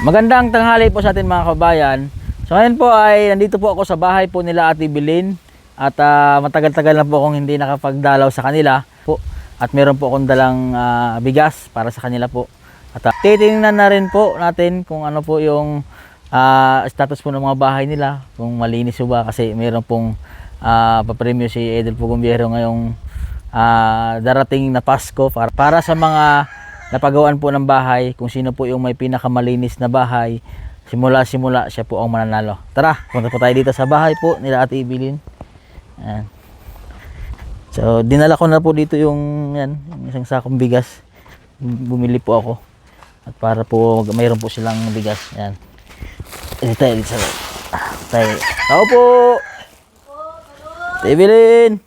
Magandang tanghali po sa atin mga kabayan. So ngayon po ay nandito po ako sa bahay po nila Ate Bilin. At matagal-tagal na po akong hindi nakapagdalaw sa kanila po. At meron po akong dalang bigas para sa kanila po. At titingnan na rin po natin kung ano po yung status po ng mga bahay nila. Kung malinis po ba kasi meron pong papremyo si Edel Pugumbiyero ngayong darating na Pasko para sa mga napagawaan po ng bahay, kung sino po yung may pinakamalinis na bahay, simula siya po ang mananalo. Tara, punta po tayo dito sa bahay po nila Ate Bilin. Ayan. So, dinala ko na po dito yung isang sakong bigas. Bumili po ako. At para po mayroon po silang bigas. Ayan. Dito tayo dito sa tayo. Tao po! Ate Bilin!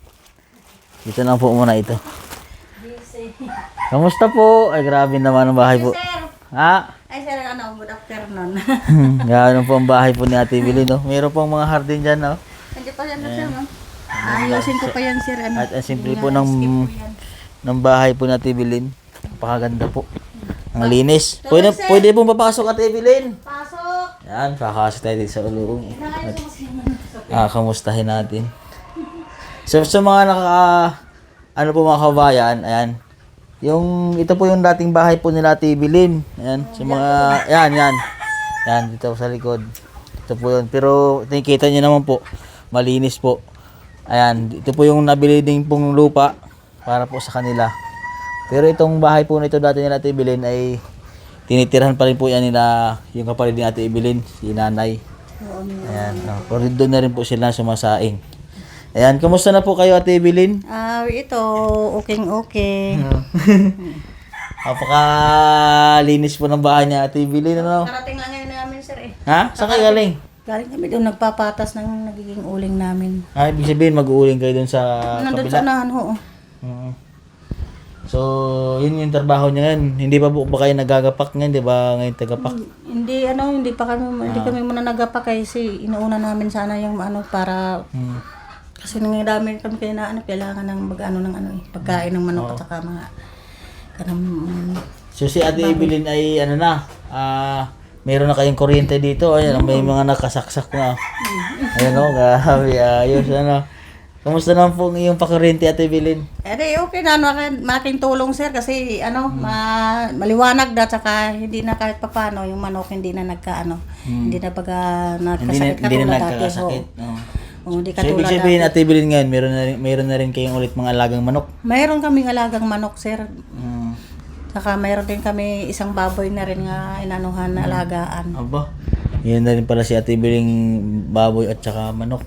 Dito na po muna ito. Kamusta po? Ay, grabe naman ang bahay po. Sir. Ha? Ay, sir, good afternoon. Gano'n po ang bahay po ni Ate Bilin, no? Meron pong mga hardin dyan, no? Hindi pa yan, sir, no? Ayusin ko pa yan, sir. Ano? At ang simple po ng bahay po ni Ate Bilin. Napakaganda po. Ang linis. Pwede pong papasok Ate Bilin. Pasok! Yan, pakasok tayo dito sa ulong. Kamustahin natin. So, sa mga ano po mga kabayan, ayan. Ito po yung dating bahay po nila Ate Bilin. Ayan, sa mga, yan. Yan, dito sa likod. Ito po yun. Pero, nakikita nyo naman po, malinis po. Ayan, ito po yung nabili din pong lupa para po sa kanila. Pero itong bahay po nito dati nila Ate Bilin ay tinitirhan pa rin po yan nila yung kapatid ni Ate Bilin, si nanay. Ayan, no. Pero doon na rin po sila sumasaing. Ayan, kamusta na po kayo Ate Bilin? Ito, okay. Napakalinis po ng bahay niya Ate Bilin, ano? Karating lang ngayon namin, sir, eh. Ha? Saan kayo galing? Galing kami doon, nagpapatas ng nagiging uling namin. Ibig sabihin mag-uuling kayo doon sa Nandun kabila? sa unahan, ho. So, yun yung trabaho niya ngayon. Hindi pa po ba kayo nagagapak ngayon, di ba? Ngayon tagapak. Hindi kami muna nagapak kasi inuuna namin sana yung para kasi nangyayari kami kailangan ng pagkain ng manok at saka mga So si Ate Evelyn ay meron na kayong kuryente dito. Ayan, may mga nakasaksak na. Ayan o, grabe, ayos, Kamusta naman po yung pakuryente Ate Evelyn? Okay na, malaking tulong, sir, kasi maliwanag na, tsaka hindi na kahit papano yung manok hindi na hindi na nagkasakit Hindi na nagkakasakit. Hindi So ibig sabihin Ate Evelyn ngayon, meron na rin kayong ulit mga alagang manok? Mayroon kaming alagang manok, sir. Saka mayroon din kami isang baboy na rin nga alagaan. Aba, yun na rin pala si Ate Evelyn, baboy at saka manok.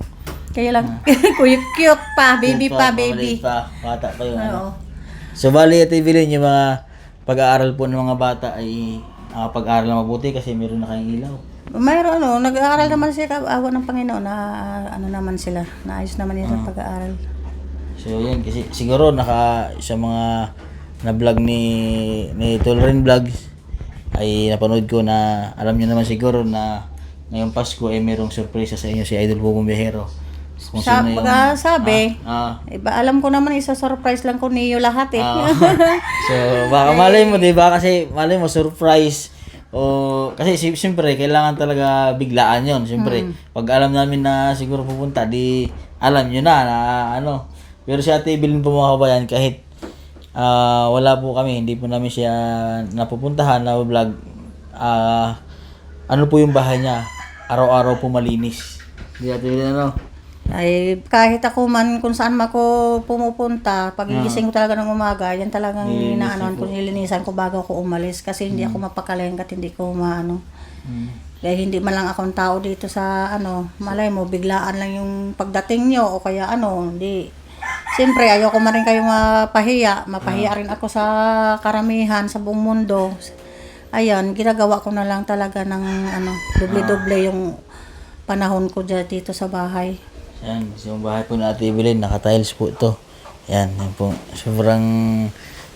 Kaya lang, cute pa, baby. Maliit pa, bata pa yun. Oo. So bali Ate Evelyn, yung mga pag-aaral po ng mga bata ay pag-aaral na mabuti kasi meron na kayong ilaw. Mayroon nag-aaral naman sila, awa ng Panginoon na naman sila, naayos naman nila ang pag-aaral. So yun, kasi siguro sa mga na-vlog ni Toleran Vlogs ay napanood ko na alam niyo naman siguro na ngayong Pasko ay merong surprise sa inyo si Idol Pugumbiyero. Sabi, alam ko naman isa-surprise lang ko niyo lahat eh. So baka malay mo, di ba? Kasi malay mo surprise. Kasi siyempre kailangan talaga biglaan yon. Siyempre pag alam namin na siguro pupunta, di alam nyo na Pero si Ate Evelyn po mga kabayan, kahit wala po kami, hindi po namin siya napupuntahan na vlog, ano po yung bahay niya, araw-araw po malinis. Di Ate Evelyn, ay kahit ako man kung saan ako pumupunta, pagigising ko talaga ng umaga, yan talagang nilinisan ko bago ako umalis kasi hindi ako mapakalengat, hindi ko Kaya hindi man lang akong tao dito sa malay mo biglaan lang yung pagdating nyo o kaya hindi. Siyempre ayoko man rin kayo mapahiya rin ako sa karamihan sa buong mundo. Ayan, ginagawa ko na lang talaga ng doble-doble yung panahon ko dito sa bahay. Yan, yung bahay po na Ate Evelyn, naka-tiles po ito. Yan po. Sobrang,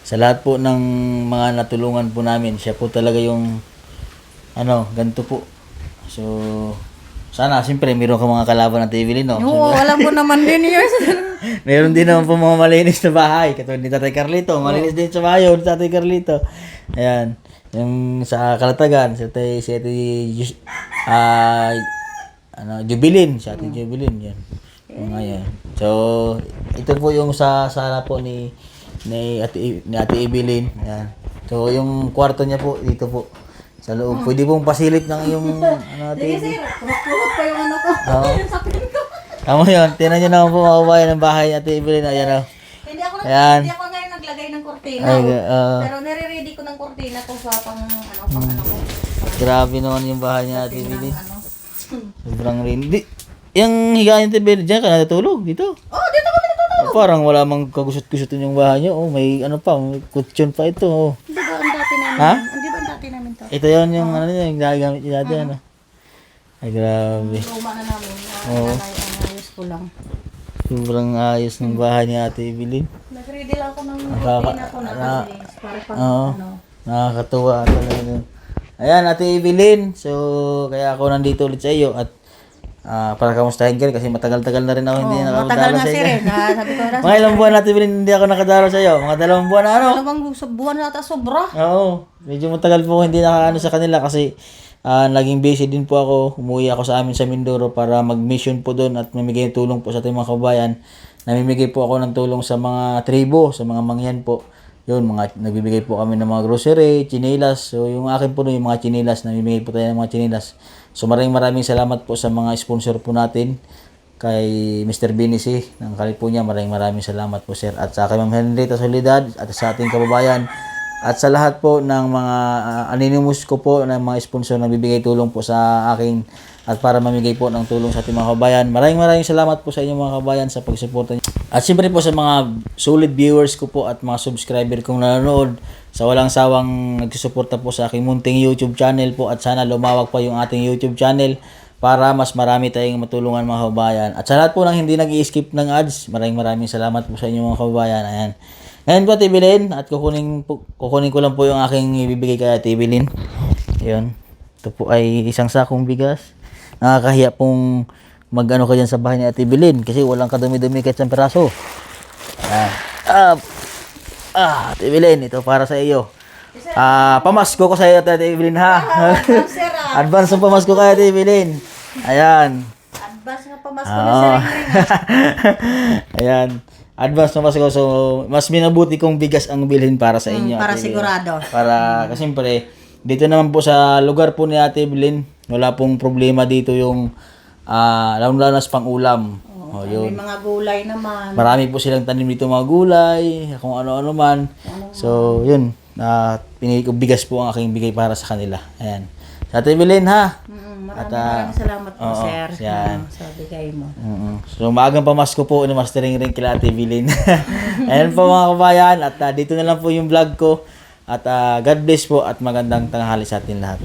sa lahat po ng mga natulungan po namin, siya po talaga yung, ganito po. So, sana, siyempre, meron ka mga kalaban Ate Evelyn, no? Oo, alam mo naman din yun. Meron din naman po mga malinis na bahay. Katulad ni Tatay Carlito, malinis din sa bahay ni Tatay Carlito. Ayan. Yung sa Kalatagan, si Ate Jubilin, si Ate Jubilin, yan. Mga yan. So, ito po yung sa sala po ni Ate Evelyn. Yan. So, yung kwarto niya po, dito po. Sa loob. Pwede pong pasilip ng iyong, Ate Sige, Evelyn. sir. Kulot pa yung ano ko. Oo. Yung sapin ko. Tama yun. Tinan nyo naman po mga kabayan ng bahay ni Ate Evelyn. Ayan o. Ayan. Hindi ako ngayon naglagay ng kortina. Ay, Pero nire-ready ko ng kortina ko sa pang ano ko. grabe naman yung bahay ni Ate Evelyn. Ano. Sobrang rain. Yung higaan ni Ate Evelyn, dyan ka natutulog dito. Oh, dito kami natutulog. Parang wala mang kagusot-gusotin yung bahay niyo. Oh, may ano pa, may kutsyon pa ito. Oh. Hindi ba ang dati namin? Ha? Hindi ba ang dati namin to? Ito yun yung ano niya, yung nagagamit niya dati ano. Ay, grabe. Luma na namin. Oo. Ang ayos ko lang. Sobrang ayos ng bahay ni Ate Evelyn. Nag-ready lang ako ng kortina ko na kasi para pang Oo. ano. Nakakatuwa talaga. Ayan, Ate Evelyn. So, kaya ako nandito ulit sa iyo at para kamustahin ka rin kasi matagal-tagal na rin ako hindi Matagal nakakadalo nga sa si iyo. Ren. Sabi ko na. Mga ilang buwan Ate Evelyn hindi ako nakadalo sa iyo. Mga 2 buwan na ano. Dalawang buwan na ata sobra. Oo. Medyo matagal po ako hindi nakaano sa kanila kasi naging busy din po ako. Umuwi ako sa amin sa Mindoro para mag-mission po doon at mamigay tulong po sa ating mga kabayan. Namimigay po ako ng tulong sa mga tribo, sa mga mangyan po. Yun, nagbibigay po kami ng mga grocery, chinelas. So, yung akin po yung mga chinelas, namimigay po tayo ng mga chinelas. So, maraming salamat po sa mga sponsor po natin. Kay Mr. Binici ng California, maraming salamat po sir. At sa kay Ma'am Henrietta Soledad at sa ating kababayan. At sa lahat po ng mga anonymous ko po ng mga sponsor na bibigay tulong po sa akin at para mamigay po ng tulong sa ating mga kabayan. Maraming salamat po sa inyong mga kabayan sa pagsuporta niyo. At siyempre po sa mga solid viewers ko po at mga subscriber kong nanonood sa walang sawang nagsusuporta po sa aking munting YouTube channel po at sana lumawak pa yung ating YouTube channel para mas marami tayong matulungan mga kabayan. At sa lahat po ng hindi nag-i-skip ng ads, maraming salamat po sa inyong mga kabayan. Ayan. Ngayon po, Ate Evelyn, at kukunin ko lang po yung aking ibibigay kay Ate Evelyn. Ayun. Ito po ay isang sakong bigas. Nakakahiya pong mag-ano ka dyan sa bahay ni Ate Evelyn kasi walang kadumi-dumi kahit isang peraso. Ayan. Ate Evelyn, ito para sa iyo. Pamasko ko sa iyo, Ate Evelyn, ha? Advance ng pamasko kay Ate Evelyn. Ayan. Advance nga pamasko na si Ren. Ayan. Advance na mas ko. So, mas minabuti kong bigas ang bilhin para sa inyo. Para Ate Evelyn. sigurado. Kasi siyempre, dito naman po sa lugar po ni Ate Evelyn, wala pong problema dito yung lalo-lalo sa pang-ulam. May mga gulay naman. Marami po silang tanim dito mga gulay, kung ano-ano man. So, yun. Pinili ko bigas po ang aking bigay para sa kanila. Ayan. Sa Ate Evelyn, ha? Maraming salamat po, sir. Yan. Sa bigay mo. So, maagang pamasko po, mastering rin kila Ate Evelyn. Ayan po mga kabayan, at dito na lang po yung vlog ko. At God bless po at magandang tanghali sa atin lahat.